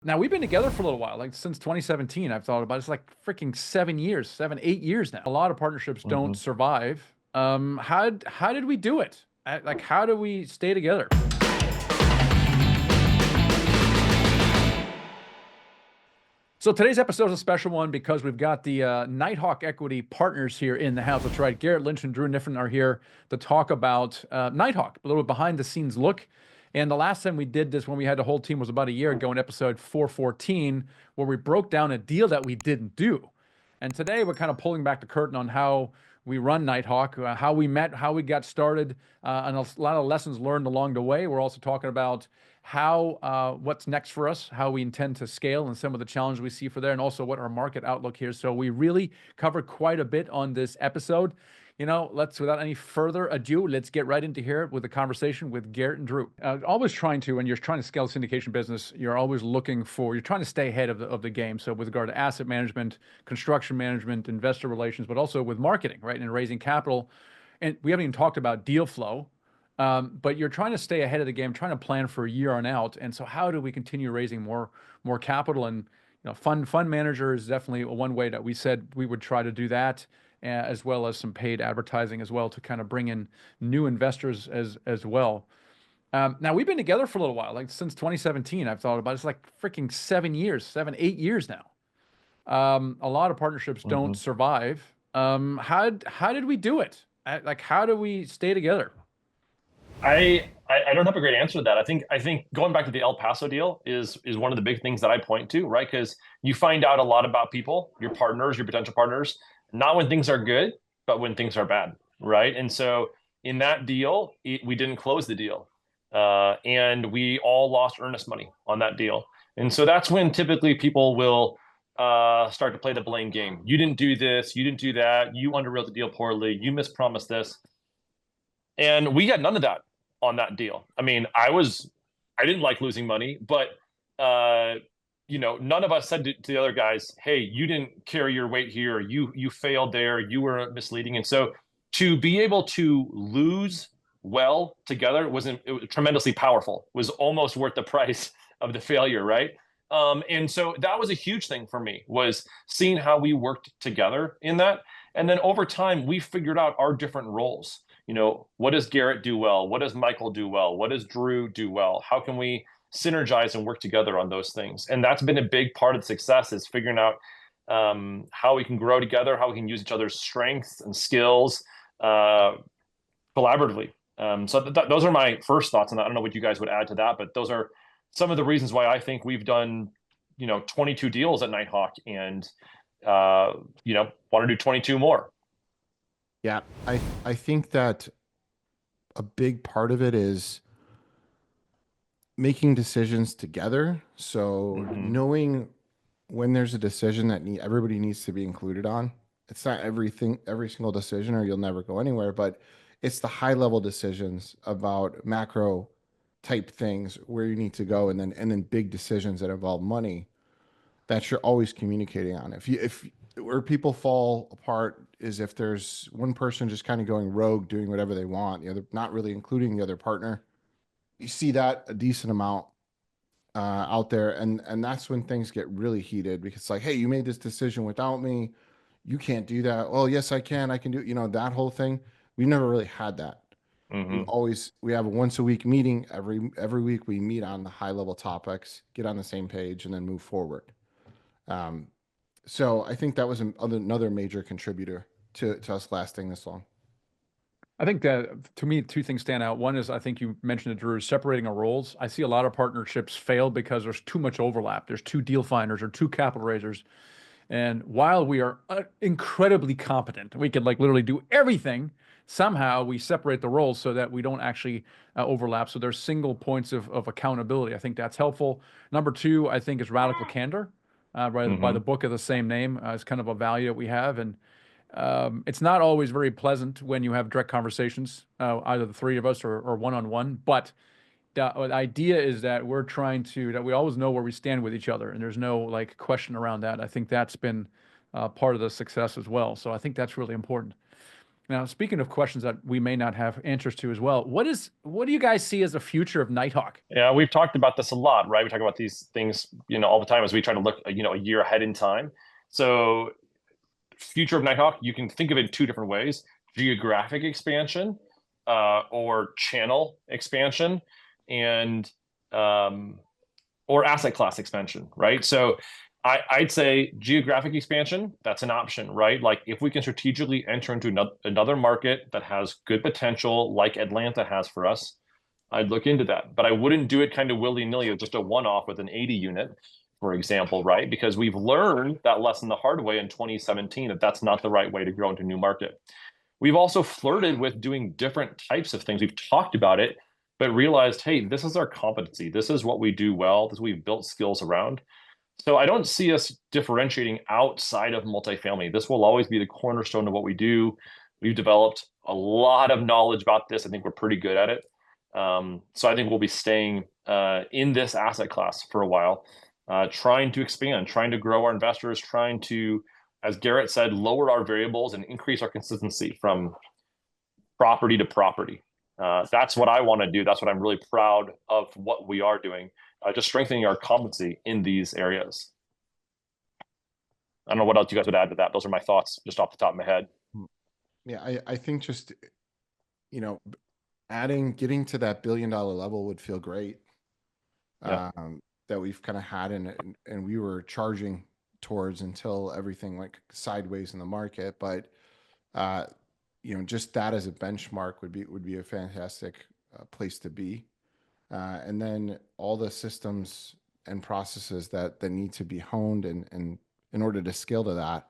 Now we've been together for a little while, like since 2017. I've thought about it. It's like freaking 7 years, 7, 8 years now. A lot of partnerships don't Hmm. survive. How did we do it? Like, how do we stay together? So today's episode is a special one because we've got the Nighthawk Equity partners here in the house. That's right. Garrett Lynch and Drew Kniffin are here to talk about Nighthawk, a little behind the scenes look. And the last time we did this when we had the whole team was about a year ago in episode 414, where we broke down a deal that we didn't do. And today we're kind of pulling back the curtain on how we run Nighthawk, how we met, how we got started, and a lot of lessons learned along the way. We're also talking about how what's next for us, how we intend to scale, and some of the challenges we see for there, and also what our market outlook here. So we really covered quite a bit on this episode. Let's without any further ado, let's get right into here with the conversation with Garrett and Drew. Always trying to, when you're trying to scale the syndication business, you're always looking for, you're trying to stay ahead of the game. So with regard to asset management, construction management, investor relations, but also with marketing, right, and raising capital. And we haven't even talked about deal flow. But you're trying to stay ahead of the game, trying to plan for a year on out. And so, how do we continue raising more capital? And fund manager is definitely one way that we said we would try to do that, as well as some paid advertising as well to kind of bring in new investors as well. Now we've been together for a little while, like since 2017. I've thought about it. It's like freaking 7 years, 7, 8 years now. A lot of partnerships don't Hmm. survive. How did we do it? Like, how do we stay together? I don't have a great answer to that. I think going back to the El Paso deal is one of the big things that I point to, right? Because you find out a lot about people, your partners, your potential partners, not when things are good, but when things are bad, right? And so in that deal, we didn't close the deal, and we all lost earnest money on that deal. And so that's when typically people will start to play the blame game. You didn't do this, you didn't do that, you underwrote the deal poorly, you mispromised this. And we had none of that on that deal. I mean, I didn't like losing money, but uh, none of us said to the other guys, "Hey, you didn't carry your weight here. You failed there. You were misleading." And so, to be able to lose well together it was tremendously powerful. Was almost worth the price of the failure, right? And so that was a huge thing for me was seeing how we worked together in that. And then over time, we figured out our different roles. What does Garrett do well? What does Michael do well? What does Drew do well? How can we synergize and work together on those things? And that's been a big part of the success is figuring out how we can grow together, how we can use each other's strengths and skills uh, collaboratively. So those are my first thoughts, and I don't know what you guys would add to that, but those are some of the reasons why I think we've done 22 deals at Nighthawk and uh, want to do 22 more. Yeah, I think that a big part of it is making decisions together. So Hmm. knowing when there's a decision that everybody needs to be included on. It's not every single decision, or you'll never go anywhere, but it's the high level decisions about macro type things where you need to go, and then big decisions that involve money that you're always communicating on. If where people fall apart is if there's one person just kind of going rogue, doing whatever they want, the other not really including the other partner. You see that a decent amount out there, and that's when things get really heated because it's like, hey, you made this decision without me. You can't do that. Oh, yes, I can. I can do. That whole thing. We've never really had that. Hmm. We have a once a week meeting. Every week we meet on the high level topics, get on the same page, and then move forward. Um, so I think that was another major contributor to us lasting this long. I think that to me, two things stand out. One is I think you mentioned it, Drew, separating our roles. I see a lot of partnerships fail because there's too much overlap. There's two deal finders or two capital raisers. And while we are incredibly competent, we could like literally do everything. Somehow we separate the roles so that we don't actually overlap. So there's single points of accountability. I think that's helpful. Number two, I think is radical candor, by the Hmm. book of the same name. It's kind of a value that we have. And it's not always very pleasant when you have direct conversations, either the three of us or one-on-one. But the idea is that that we always know where we stand with each other, and there's no like question around that. I think that's been part of the success as well. So I think that's really important. Now, speaking of questions that we may not have answers to as well, what do you guys see as the future of Nighthawk? Yeah, we've talked about this a lot, right? We talk about these things, all the time as we try to look, a year ahead in time. So, future of Nighthawk, you can think of it in two different ways: geographic expansion, or channel expansion, and or asset class expansion, right? So, I'd say geographic expansion, that's an option, right? Like if we can strategically enter into another market that has good potential, like Atlanta has for us, I'd look into that. But I wouldn't do it kind of willy-nilly, just a one-off with an 80 unit, for example, right? Because we've learned that lesson the hard way in 2017, that that's not the right way to grow into a new market. We've also flirted with doing different types of things. We've talked about it, but realized, hey, this is our competency. This is what we do well. This is what we've built skills around. So I don't see us differentiating outside of multifamily. This will always be the cornerstone of what we do. We've developed a lot of knowledge about this. I think we're pretty good at it. So I think we'll be staying in this asset class for a while, trying to expand, trying to grow our investors, trying to, as Garrett said, lower our variables and increase our consistency from property to property. That's what I want to do. That's what I'm really proud of what we are doing, just strengthening our competency in these areas. I don't know what else you guys would add to that. Those are my thoughts just off the top of my head. Yeah, I think just, getting to that $1 billion level would feel great. Yeah. That we've kind of had and we were charging towards until everything went sideways in the market. But, just that as a benchmark would be a fantastic place to be. And then all the systems and processes that need to be honed and in order to scale to that